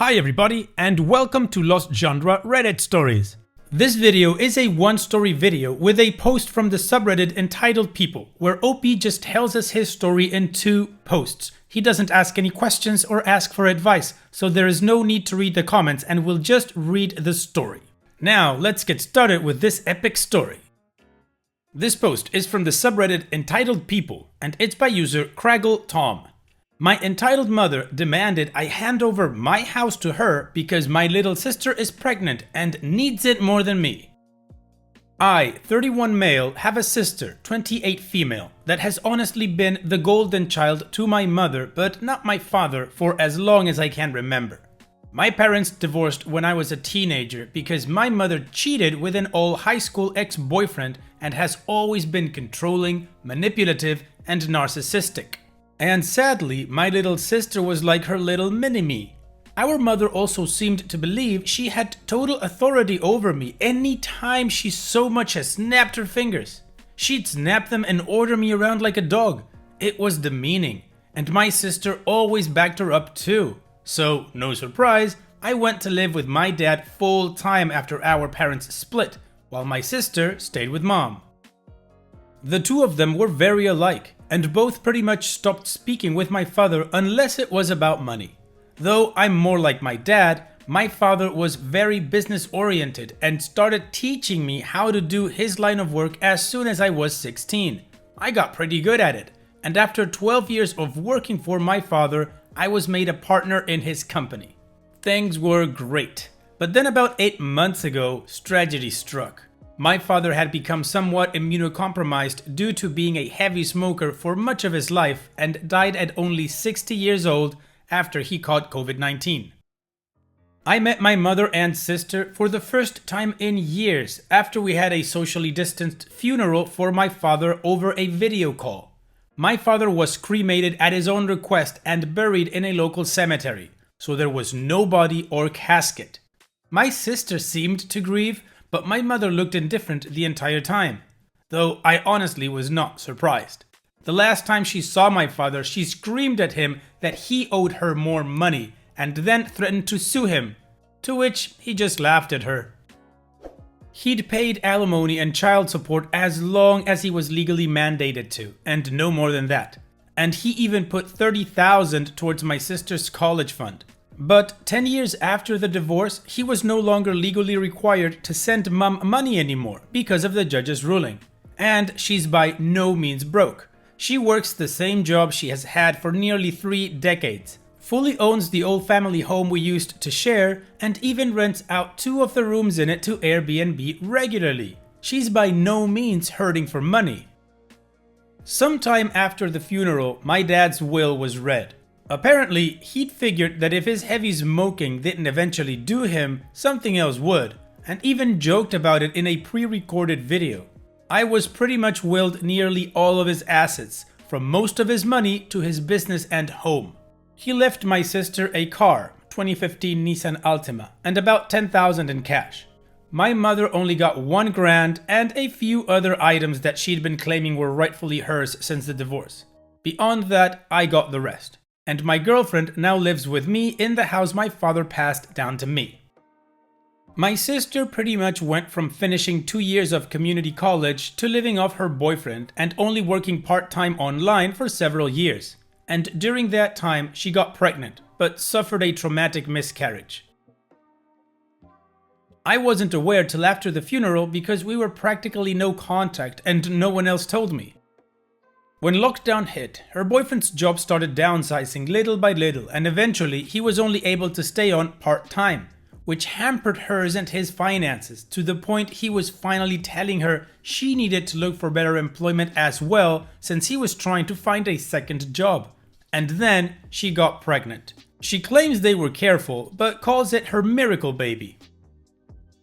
Hi everybody, and welcome to Lost Genre Reddit Stories. This video is a one-story video with a post from the subreddit entitled People, where OP just tells us his story in 2 posts. He doesn't ask any questions or ask for advice, so there is no need to read the comments and we'll just read the story. Now, let's get started with this epic story. This post is from the subreddit entitled People, and it's by user Craggle Tom. My entitled mother demanded I hand over my house to her because my little sister is pregnant and needs it more than me. I, 31 male, have a sister, 28 female, that has honestly been the golden child to my mother but not my father for as long as I can remember. My parents divorced when I was a teenager because my mother cheated with an old high school ex-boyfriend and has always been controlling, manipulative, and narcissistic. And sadly, my little sister was like her little mini-me. Our mother also seemed to believe she had total authority over me any time she so much as snapped her fingers. She'd snap them and order me around like a dog. It was demeaning, and my sister always backed her up too. So, no surprise, I went to live with my dad full time after our parents split, while my sister stayed with mom. The two of them were very alike, and both pretty much stopped speaking with my father unless it was about money. Though I'm more like my dad, my father was very business oriented and started teaching me how to do his line of work as soon as I was 16. I got pretty good at it, and after 12 years of working for my father, I was made a partner in his company. Things were great, but then about 8 months ago, tragedy struck. My father had become somewhat immunocompromised due to being a heavy smoker for much of his life and died at only 60 years old after he caught COVID-19. I met my mother and sister for the first time in years after we had a socially distanced funeral for my father over a video call. My father was cremated at his own request and buried in a local cemetery, so there was no body or casket. My sister seemed to grieve, but my mother looked indifferent the entire time, though I honestly was not surprised. The last time she saw my father, she screamed at him that he owed her more money and then threatened to sue him, to which he just laughed at her. He'd paid alimony and child support as long as he was legally mandated to, and no more than that. And he even put $30,000 towards my sister's college fund. But 10 years after the divorce, he was no longer legally required to send mom money anymore because of the judge's ruling. And she's by no means broke. She works the same job she has had for nearly 3 decades, fully owns the old family home we used to share, and even rents out 2 of the rooms in it to Airbnb regularly. She's by no means hurting for money. Sometime after the funeral, my dad's will was read. Apparently, he'd figured that if his heavy smoking didn't eventually do him, something else would, and even joked about it in a pre-recorded video. I was pretty much willed nearly all of his assets, from most of his money to his business and home. He left my sister a car, 2015 Nissan Altima, and about $10,000 in cash. My mother only got $1,000 and a few other items that she'd been claiming were rightfully hers since the divorce. Beyond that, I got the rest. And my girlfriend now lives with me in the house my father passed down to me. My sister pretty much went from finishing 2 years of community college to living off her boyfriend and only working part-time online for several years. And during that time, she got pregnant, but suffered a traumatic miscarriage. I wasn't aware till after the funeral because we were practically no contact and no one else told me. When lockdown hit, her boyfriend's job started downsizing little by little, and eventually he was only able to stay on part-time, which hampered hers and his finances to the point he was finally telling her she needed to look for better employment as well since he was trying to find a second job. And then she got pregnant. She claims they were careful, but calls it her miracle baby.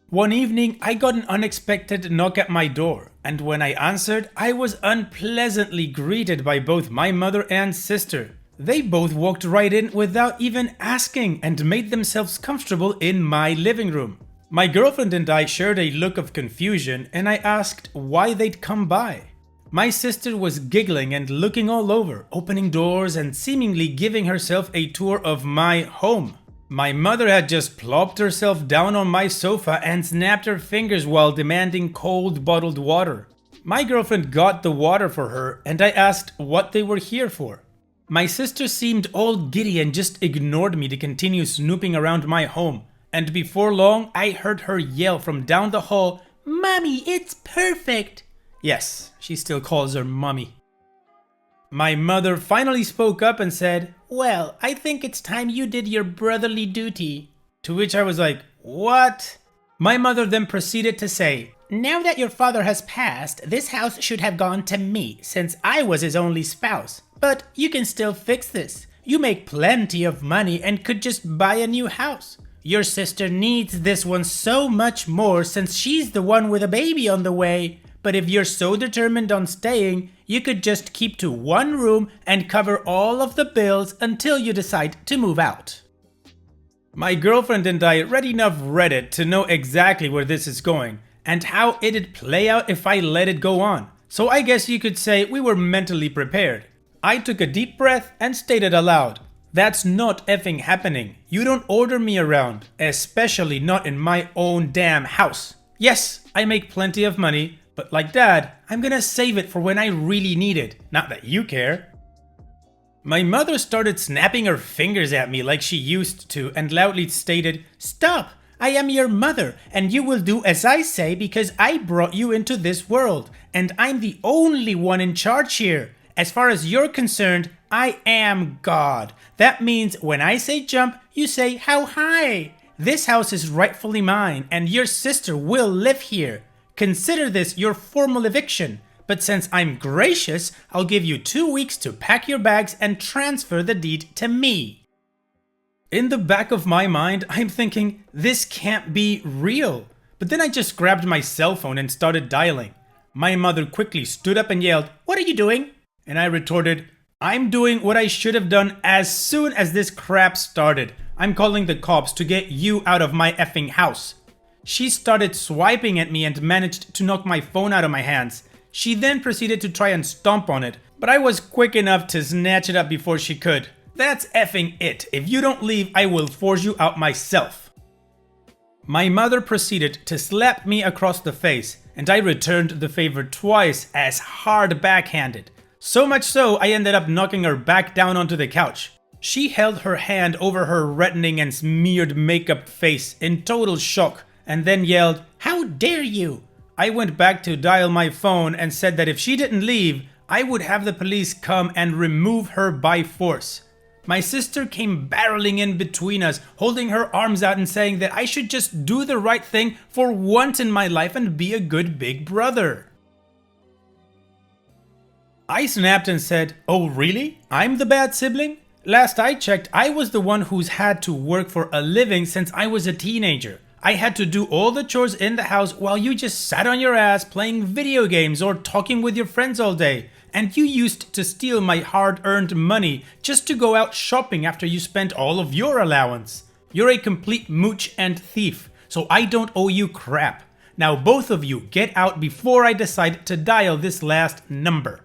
One evening, I got an unexpected knock at my door, and when I answered, I was unpleasantly greeted by both my mother and sister. They both walked right in without even asking and made themselves comfortable in my living room. My girlfriend and I shared a look of confusion, and I asked why they'd come by. My sister was giggling and looking all over, opening doors and seemingly giving herself a tour of my home. My mother had just plopped herself down on my sofa and snapped her fingers while demanding cold bottled water. My girlfriend got the water for her and I asked what they were here for. My sister seemed all giddy and just ignored me to continue snooping around my home. And before long, I heard her yell from down the hall, "Mommy, it's perfect!" Yes, she still calls her mommy. My mother finally spoke up and said, "Well, I think it's time you did your brotherly duty." To which I was like, "What?" My mother then proceeded to say, "Now that your father has passed, this house should have gone to me, since I was his only spouse. But you can still fix this. You make plenty of money and could just buy a new house. Your sister needs this one so much more since she's the one with a baby on the way. But if you're so determined on staying, you could just keep to one room and cover all of the bills until you decide to move out." My girlfriend and I read enough Reddit to know exactly where this is going and how it'd play out if I let it go on. So I guess you could say we were mentally prepared. I took a deep breath and stated aloud, "That's not effing happening. You don't order me around, especially not in my own damn house. Yes, I make plenty of money, but like Dad, I'm gonna save it for when I really need it, not that you care." My mother started snapping her fingers at me like she used to and loudly stated, "Stop! I am your mother and you will do as I say because I brought you into this world and I'm the only one in charge here. As far as you're concerned, I am God. That means when I say jump, you say how high. This house is rightfully mine and your sister will live here. Consider this your formal eviction, but since I'm gracious, I'll give you 2 weeks to pack your bags and transfer the deed to me." In the back of my mind, I'm thinking, this can't be real. But then I just grabbed my cell phone and started dialing. My mother quickly stood up and yelled, "What are you doing?" And I retorted, "I'm doing what I should have done as soon as this crap started. I'm calling the cops to get you out of my effing house." She started swiping at me and managed to knock my phone out of my hands. She then proceeded to try and stomp on it, but I was quick enough to snatch it up before she could. That's effing it. If you don't leave, I will force you out myself. My mother proceeded to slap me across the face, and I returned the favor twice as hard backhanded. So much so, I ended up knocking her back down onto the couch. She held her hand over her reddening and smeared makeup face in total shock, and then yelled, "How dare you!" I went back to dial my phone and said that if she didn't leave, I would have the police come and remove her by force. My sister came barreling in between us, holding her arms out and saying that I should just do the right thing for once in my life and be a good big brother. I snapped and said, "Oh really? I'm the bad sibling? Last I checked, I was the one who's had to work for a living since I was a teenager. I had to do all the chores in the house while you just sat on your ass playing video games or talking with your friends all day. And you used to steal my hard-earned money just to go out shopping after you spent all of your allowance. You're a complete mooch and thief, so I don't owe you crap. Now both of you get out before I decide to dial this last number."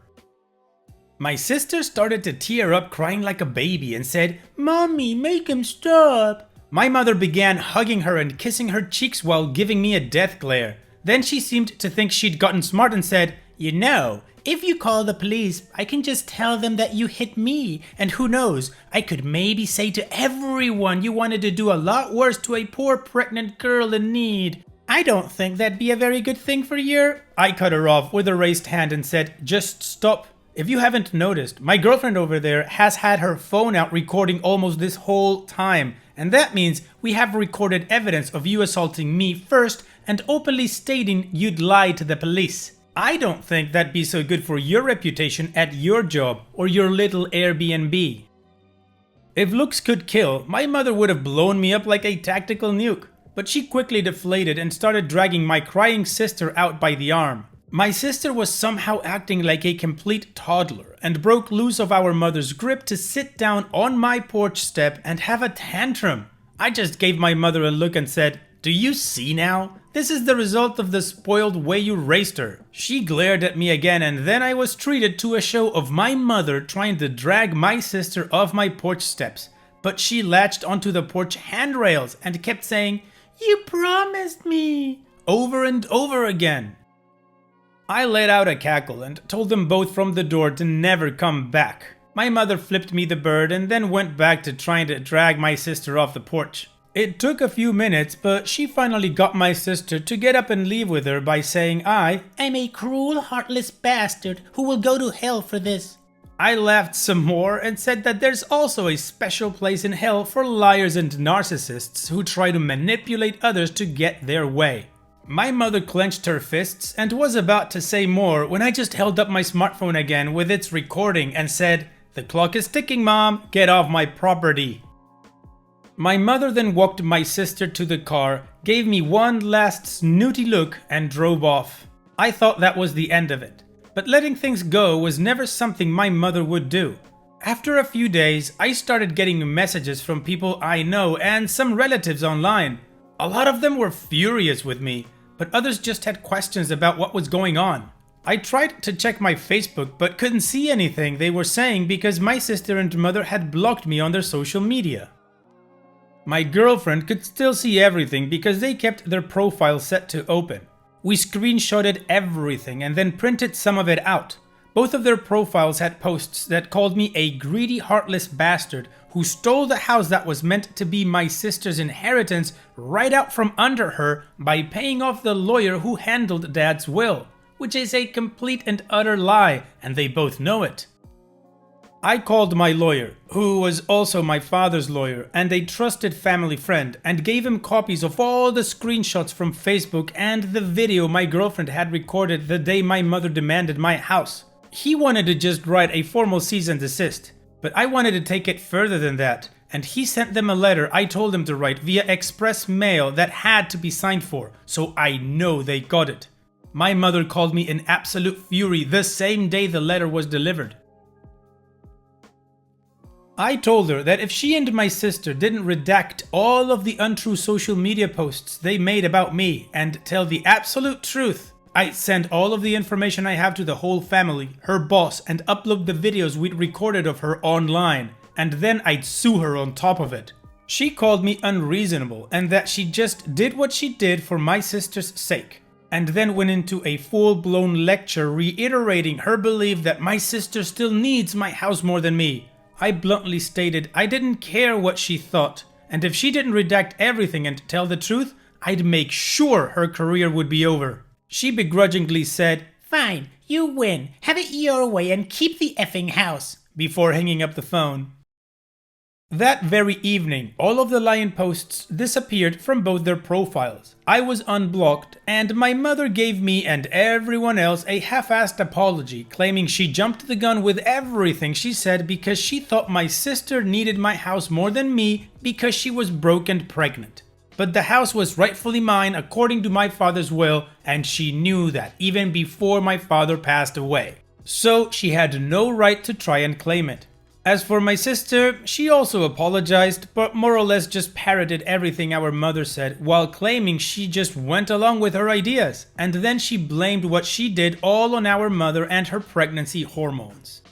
My sister started to tear up, crying like a baby, and said, "Mommy, make him stop." My mother began hugging her and kissing her cheeks while giving me a death glare. Then she seemed to think she'd gotten smart and said, "You know, if you call the police, I can just tell them that you hit me, and who knows, I could maybe say to everyone you wanted to do a lot worse to a poor pregnant girl in need. I don't think that'd be a very good thing for your—" I cut her off with a raised hand and said, "Just stop. If you haven't noticed, my girlfriend over there has had her phone out recording almost this whole time, and that means we have recorded evidence of you assaulting me first and openly stating you'd lied to the police. I don't think that'd be so good for your reputation at your job or your little Airbnb." If looks could kill, my mother would have blown me up like a tactical nuke, but she quickly deflated and started dragging my crying sister out by the arm. My sister was somehow acting like a complete toddler and broke loose of our mother's grip to sit down on my porch step and have a tantrum. I just gave my mother a look and said, "Do you see now? This is the result of the spoiled way you raised her." She glared at me again, and then I was treated to a show of my mother trying to drag my sister off my porch steps. but she latched onto the porch handrails and kept saying, "You promised me," over and over again. I let out a cackle and told them both from the door to never come back. My mother flipped me the bird and then went back to trying to drag my sister off the porch. It took a few minutes, but she finally got my sister to get up and leave with her by saying I'm a cruel, heartless bastard who will go to hell for this. I laughed some more and said that there's also a special place in hell for liars and narcissists who try to manipulate others to get their way. My mother clenched her fists and was about to say more when I just held up my smartphone again with its recording and said, "The clock is ticking, Mom, get off my property." My mother then walked my sister to the car, gave me one last snooty look and drove off. I thought that was the end of it, but letting things go was never something my mother would do. After a few days, I started getting messages from people I know and some relatives online. A lot of them were furious with me, but others just had questions about what was going on. I tried to check my Facebook but couldn't see anything they were saying because my sister and mother had blocked me on their social media. My girlfriend could still see everything because they kept their profile set to open. We screenshotted everything and then printed some of it out. Both of their profiles had posts that called me a greedy, heartless bastard who stole the house that was meant to be my sister's inheritance right out from under her by paying off the lawyer who handled Dad's will, which is a complete and utter lie, and they both know it. I called my lawyer, who was also my father's lawyer and a trusted family friend, and gave him copies of all the screenshots from Facebook and the video my girlfriend had recorded the day my mother demanded my house. He wanted to just write a formal cease and desist, but I wanted to take it further than that, and he sent them a letter I told him to write via express mail that had to be signed for, so I know they got it. My mother called me in absolute fury the same day the letter was delivered. I told her that if she and my sister didn't redact all of the untrue social media posts they made about me and tell the absolute truth, I'd send all of the information I have to the whole family, her boss, and upload the videos we'd recorded of her online, and then I'd sue her on top of it. She called me unreasonable and that she just did what she did for my sister's sake, and then went into a full-blown lecture reiterating her belief that my sister still needs my house more than me. I bluntly stated I didn't care what she thought, and if she didn't redact everything and tell the truth, I'd make sure her career would be over. She begrudgingly said, "Fine, you win, have it your way and keep the effing house," before hanging up the phone. That very evening, all of the Lion posts disappeared from both their profiles. I was unblocked, and my mother gave me and everyone else a half-assed apology, claiming she jumped the gun with everything she said because she thought my sister needed my house more than me because she was broke and pregnant. But the house was rightfully mine according to my father's will, and she knew that even before my father passed away. So she had no right to try and claim it. As for my sister, she also apologized, but more or less just parroted everything our mother said while claiming she just went along with her ideas, and then she blamed what she did all on our mother and her pregnancy hormones.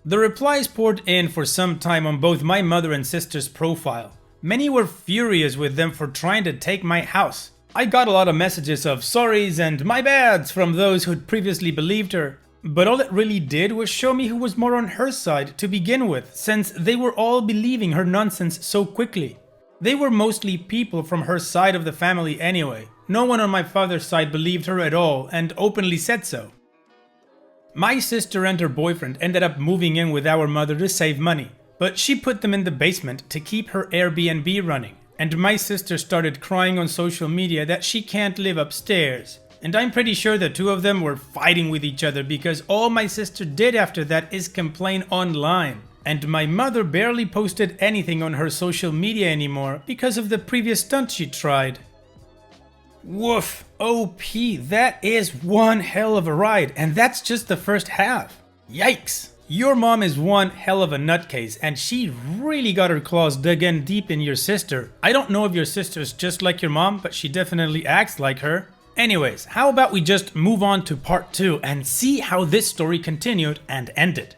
The replies poured in for some time on both my mother and sister's profile. Many were furious with them for trying to take my house. I got a lot of messages of sorries and my bads from those who'd previously believed her. But all it really did was show me who was more on her side to begin with, since they were all believing her nonsense so quickly. They were mostly people from her side of the family anyway. No one on my father's side believed her at all and openly said so. My sister and her boyfriend ended up moving in with our mother to save money, but she put them in the basement to keep her Airbnb running, and my sister started crying on social media that she can't live upstairs. And I'm pretty sure the two of them were fighting with each other because all my sister did after that is complain online. And my mother barely posted anything on her social media anymore because of the previous stunt she tried. Woof, OP, that is one hell of a ride, and that's just the first half. Yikes! Your mom is one hell of a nutcase, and she really got her claws dug in deep in your sister. I don't know if your sister's just like your mom, but she definitely acts like her. Anyways, how about we just move on to part 2 and see how this story continued and ended.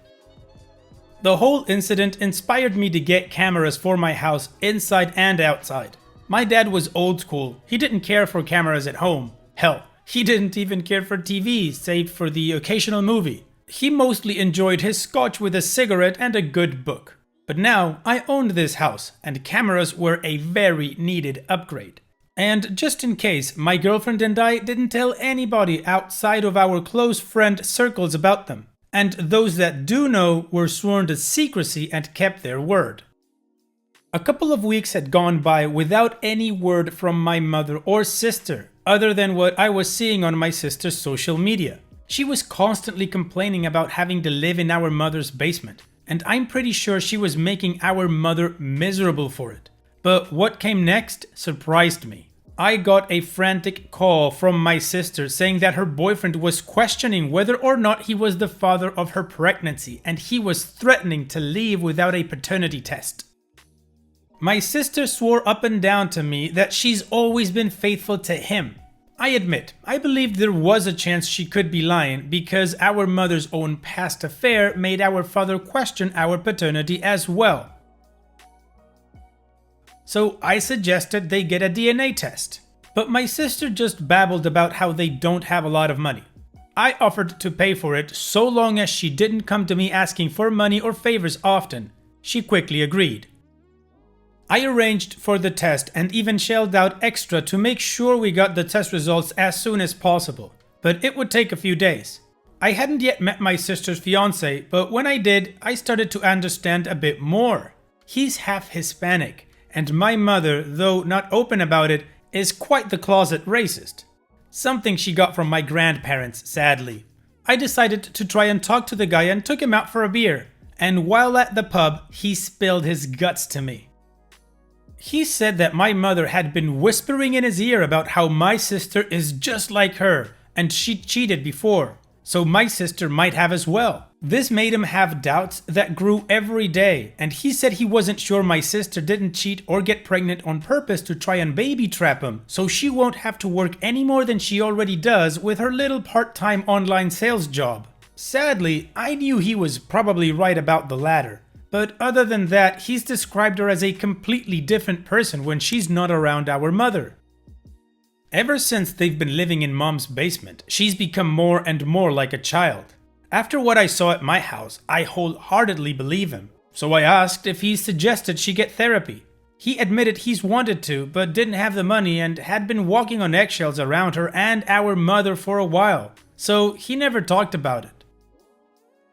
The whole incident inspired me to get cameras for my house inside and outside. My dad was old school. He didn't care for cameras at home. Hell, he didn't even care for TV, save for the occasional movie. He mostly enjoyed his scotch with a cigarette and a good book. But now I owned this house, and cameras were a very needed upgrade. And just in case, my girlfriend and I didn't tell anybody outside of our close friend circles about them. And those that do know were sworn to secrecy and kept their word. A couple of weeks had gone by without any word from my mother or sister, other than what I was seeing on my sister's social media. She was constantly complaining about having to live in our mother's basement, and I'm pretty sure she was making our mother miserable for it. But what came next surprised me. I got a frantic call from my sister saying that her boyfriend was questioning whether or not he was the father of her pregnancy, and he was threatening to leave without a paternity test. My sister swore up and down to me that she's always been faithful to him. I admit, I believed there was a chance she could be lying because our mother's own past affair made our father question our paternity as well. So I suggested they get a DNA test. But my sister just babbled about how they don't have a lot of money. I offered to pay for it so long as she didn't come to me asking for money or favors often. She quickly agreed. I arranged for the test and even shelled out extra to make sure we got the test results as soon as possible, but it would take a few days. I hadn't yet met my sister's fiance, but when I did, I started to understand a bit more. He's half Hispanic, and my mother, though not open about it, is quite the closet racist. Something she got from my grandparents, sadly. I decided to try and talk to the guy and took him out for a beer, and while at the pub, he spilled his guts to me. He said that my mother had been whispering in his ear about how my sister is just like her, and she cheated before, so my sister might have as well. This made him have doubts that grew every day, and he said he wasn't sure my sister didn't cheat or get pregnant on purpose to try and baby trap him, so she won't have to work any more than she already does with her little part-time online sales job. Sadly, I knew he was probably right about the latter. But other than that, he's described her as a completely different person when she's not around our mother. Ever since they've been living in mom's basement, she's become more and more like a child. After what I saw at my house, I wholeheartedly believe him. So I asked if he suggested she get therapy. He admitted he's wanted to, but didn't have the money and had been walking on eggshells around her and our mother for a while. So he never talked about it.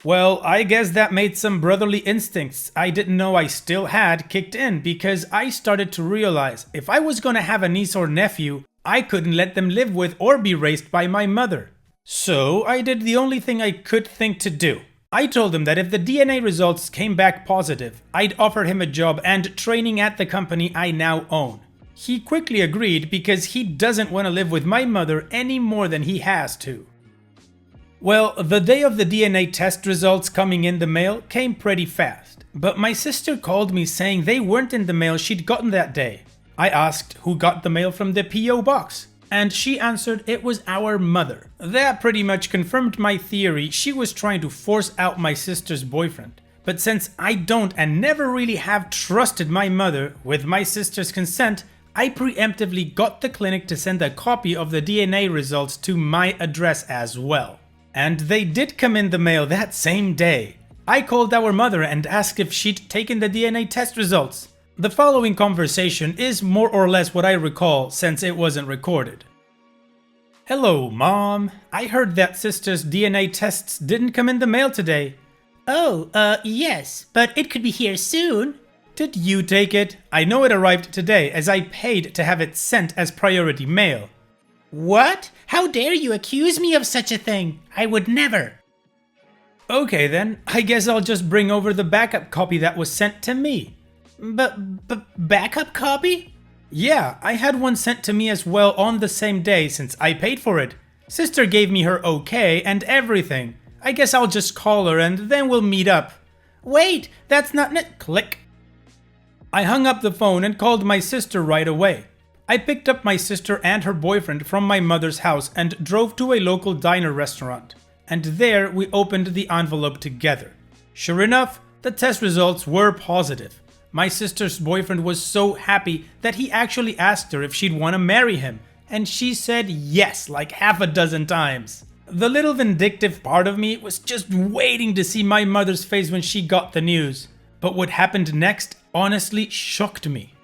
Well, I guess that made some brotherly instincts I didn't know I still had kicked in because I started to realize if I was gonna have a niece or nephew, I couldn't let them live with or be raised by my mother. So I did the only thing I could think to do. I told him that if the DNA results came back positive, I'd offer him a job and training at the company I now own. He quickly agreed because he doesn't want to live with my mother any more than he has to. Well, the day of the DNA test results coming in the mail came pretty fast, but my sister called me saying they weren't in the mail she'd gotten that day. I asked who got the mail from the P.O. box, and she answered it was our mother. That pretty much confirmed my theory she was trying to force out my sister's boyfriend. But since I don't and never really have trusted my mother, with my sister's consent, I preemptively got the clinic to send a copy of the DNA results to my address as well. And they did come in the mail that same day. I called our mother and asked if she'd taken the DNA test results. The following conversation is more or less what I recall since it wasn't recorded. Hello, Mom. I heard that sister's DNA tests didn't come in the mail today. Yes, but it could be here soon. Did you take it? I know it arrived today as I paid to have it sent as priority mail. What? How dare you accuse me of such a thing? I would never. Okay then, I guess I'll just bring over the backup copy that was sent to me. Backup copy? Yeah, I had one sent to me as well on the same day since I paid for it. Sister gave me her okay and everything. I guess I'll just call her and then we'll meet up. Wait, that's not Click. I hung up the phone and called my sister right away. I picked up my sister and her boyfriend from my mother's house and drove to a local diner restaurant. And there we opened the envelope together. Sure enough, The test results were positive. My sister's boyfriend was so happy that he actually asked her if she'd want to marry him, and she said yes like half a dozen times. The little vindictive part of me was just waiting to see my mother's face when she got the news. But what happened next honestly shocked me.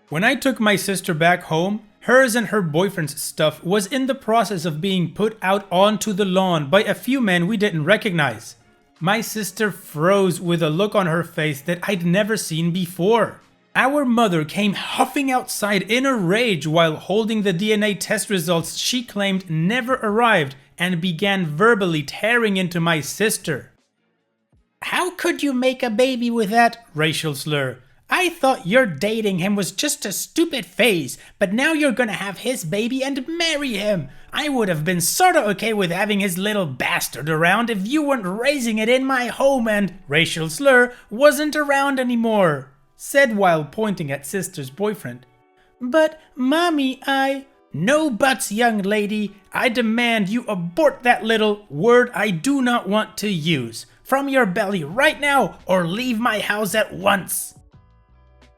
When I took my sister back home, hers and her boyfriend's stuff was in the process of being put out onto the lawn by a few men we didn't recognize. My sister froze with a look on her face that I'd never seen before. Our mother came huffing outside in a rage while holding the DNA test results she claimed never arrived and began verbally tearing into my sister. How could you make a baby with that racial slur? I thought your dating him was just a stupid phase, but now you're gonna have his baby and marry him. I would have been sorta okay with having his little bastard around if you weren't raising it in my home and racial slur wasn't around anymore, said while pointing at sister's boyfriend. But mommy, No buts, young lady. I demand you abort that little word I do not want to use from your belly right now or leave my house at once.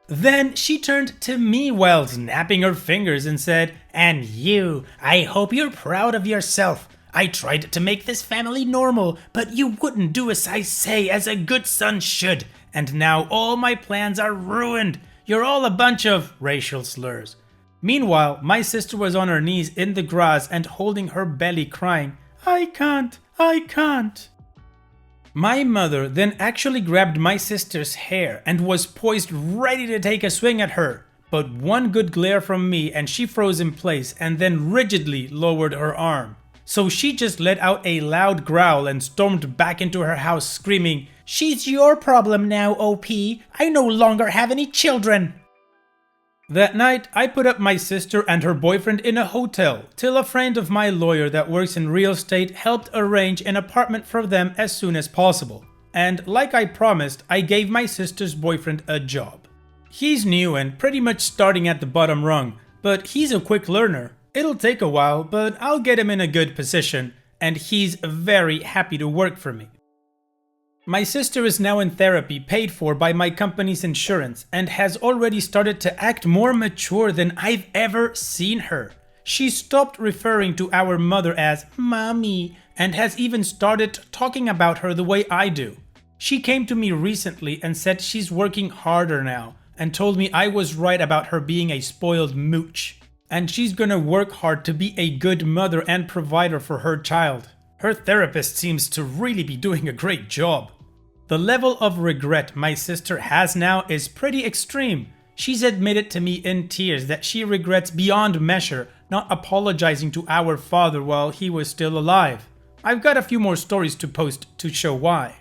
Then she turned to me while snapping her fingers and said, "And you, I hope you're proud of yourself. I tried to make this family normal, but you wouldn't do as I say as a good son should. And now all my plans are ruined. You're all a bunch of racial slurs." Meanwhile, my sister was on her knees in the grass and holding her belly crying, I can't. My mother then actually grabbed my sister's hair and was poised ready to take a swing at her, but one good glare from me and she froze in place and then rigidly lowered her arm. So she just let out a loud growl and stormed back into her house screaming, "She's your problem now, OP. I no longer have any children." That night, I put up my sister and her boyfriend in a hotel till a friend of my lawyer that works in real estate helped arrange an apartment for them as soon as possible. And like I promised, I gave my sister's boyfriend a job. He's new and pretty much starting at the bottom rung, but he's a quick learner. It'll take a while, but I'll get him in a good position, and he's very happy to work for me. My sister is now in therapy paid for by my company's insurance and has already started to act more mature than I've ever seen her. She stopped referring to our mother as mommy and has even started talking about her the way I do. She came to me recently and said she's working harder now and told me I was right about her being a spoiled mooch. And she's gonna work hard to be a good mother and provider for her child. Her therapist seems to really be doing a great job. The level of regret my sister has now is pretty extreme. She's admitted to me in tears that she regrets beyond measure not apologizing to our father while he was still alive. I've got a few more stories to post to show why.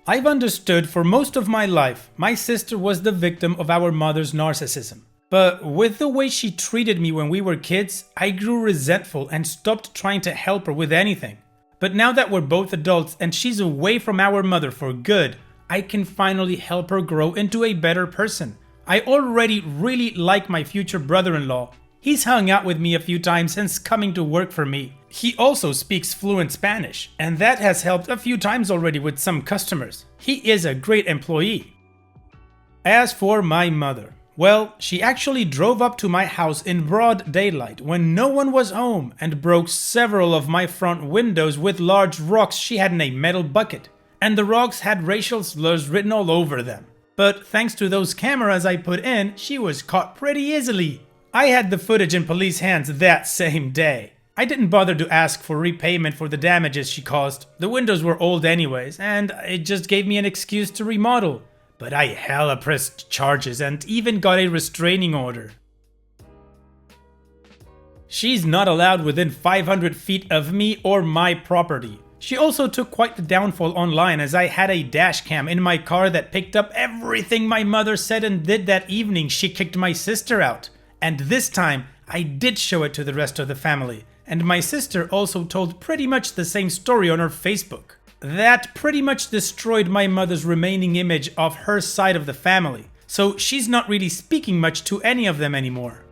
I've understood for most of my life my sister was the victim of our mother's narcissism. But with the way she treated me when we were kids, I grew resentful and stopped trying to help her with anything. But now that we're both adults and she's away from our mother for good, I can finally help her grow into a better person. I already really like my future brother-in-law. He's hung out with me a few times since coming to work for me. He also speaks fluent Spanish, and that has helped a few times already with some customers. He is a great employee. As for my mother, well, she actually drove up to my house in broad daylight when no one was home and broke several of my front windows with large rocks she had in a metal bucket. And the rocks had racial slurs written all over them. But thanks to those cameras I put in, she was caught pretty easily. I had the footage in police hands that same day. I didn't bother to ask for repayment for the damages she caused. The windows were old anyways, and it just gave me an excuse to remodel. But I hella pressed charges and even got a restraining order. She's not allowed within 500 feet of me or my property. She also took quite the downfall online as I had a dash cam in my car that picked up everything my mother said and did that evening she kicked my sister out. And this time, I did show it to the rest of the family. And my sister also told pretty much the same story on her Facebook. That pretty much destroyed my mother's remaining image of her side of the family, so she's not really speaking much to any of them anymore.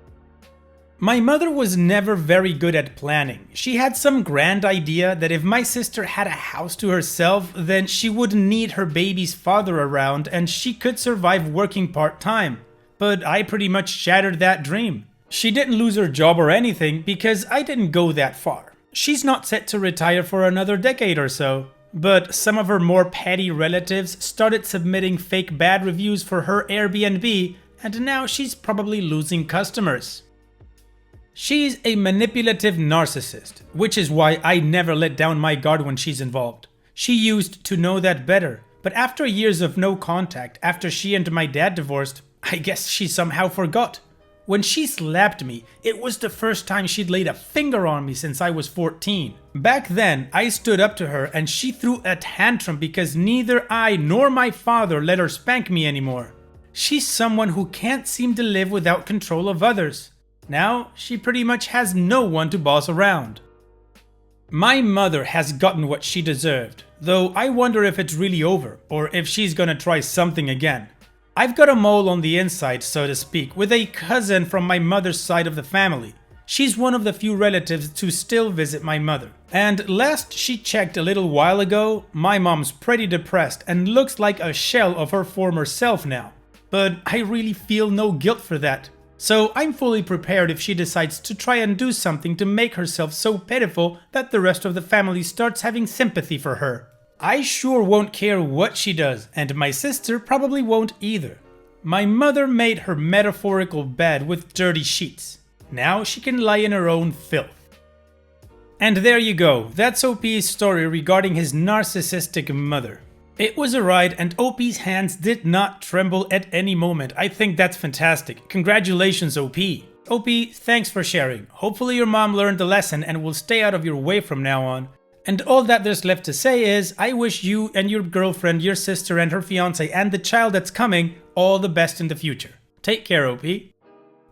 My mother was never very good at planning. She had some grand idea that if my sister had a house to herself, then she wouldn't need her baby's father around and she could survive working part-time. But I pretty much shattered that dream. She didn't lose her job or anything because I didn't go that far. She's not set to retire for another decade or so. But some of her more petty relatives started submitting fake bad reviews for her Airbnb, and now she's probably losing customers. She's a manipulative narcissist, which is why I never let down my guard when she's involved. She used to know that better, but after years of no contact, after she and my dad divorced, I guess she somehow forgot. When she slapped me, it was the first time she'd laid a finger on me since I was 14. Back then, I stood up to her and she threw a tantrum because neither I nor my father let her spank me anymore. She's someone who can't seem to live without control of others. Now, she pretty much has no one to boss around. My mother has gotten what she deserved, though I wonder if it's really over, or if she's gonna try something again. I've got a mole on the inside, so to speak, with a cousin from my mother's side of the family. She's one of the few relatives to still visit my mother. And last she checked a little while ago, my mom's pretty depressed and looks like a shell of her former self now. But I really feel no guilt for that. So I'm fully prepared if she decides to try and do something to make herself so pitiful that the rest of the family starts having sympathy for her. I sure won't care what she does, and my sister probably won't either. My mother made her metaphorical bed with dirty sheets. Now she can lie in her own filth. And there you go, that's OP's story regarding his narcissistic mother. It was a ride and OP's hands did not tremble at any moment. I think that's fantastic. Congratulations, OP. OP, thanks for sharing. Hopefully your mom learned the lesson and will stay out of your way from now on. And all that there's left to say is, I wish you and your girlfriend, your sister and her fiance and the child that's coming all the best in the future. Take care, OP.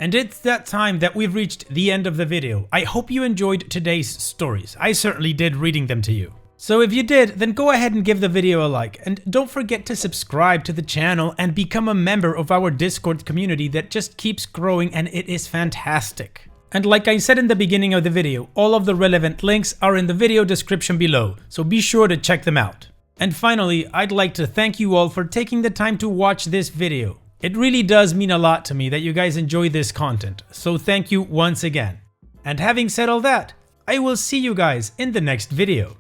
And it's that time that we've reached the end of the video. I hope you enjoyed today's stories. I certainly did reading them to you. So if you did, then go ahead and give the video a like, and don't forget to subscribe to the channel and become a member of our Discord community that just keeps growing and it is fantastic. And like I said in the beginning of the video, all of the relevant links are in the video description below, so be sure to check them out. And finally, I'd like to thank you all for taking the time to watch this video. It really does mean a lot to me that you guys enjoy this content, so thank you once again. And having said all that, I will see you guys in the next video.